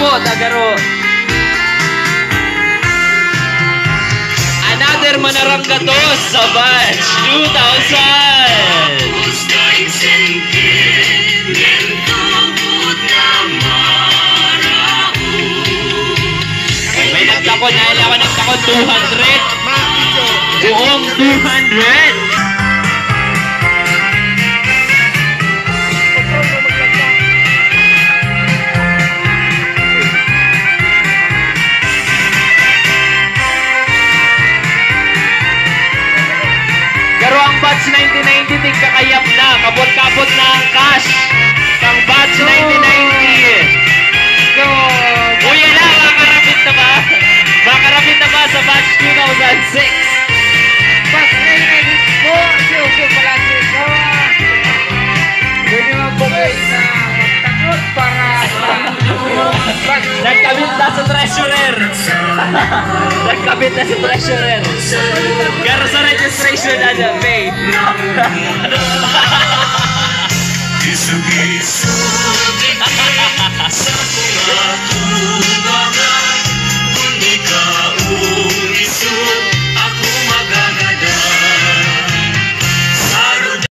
po, Tagaro. Another manaranggatos sa batch 2000. May nagtakon, nailawan nagtakon 200. Buong 200. Pero ang batch 1990 tigkakayap na, kabot-kabot na ang cash ng batch 1990. Kuya na, makarapit na ba? Makarapit na ba sa batch 2006? Batch 1990 po, siyo pala siyo. Pwede mag-bukay na takot para Nagkabit na sa treasurer. Nagkabit na sa treasurer. Garo sa registration na dyan, babe.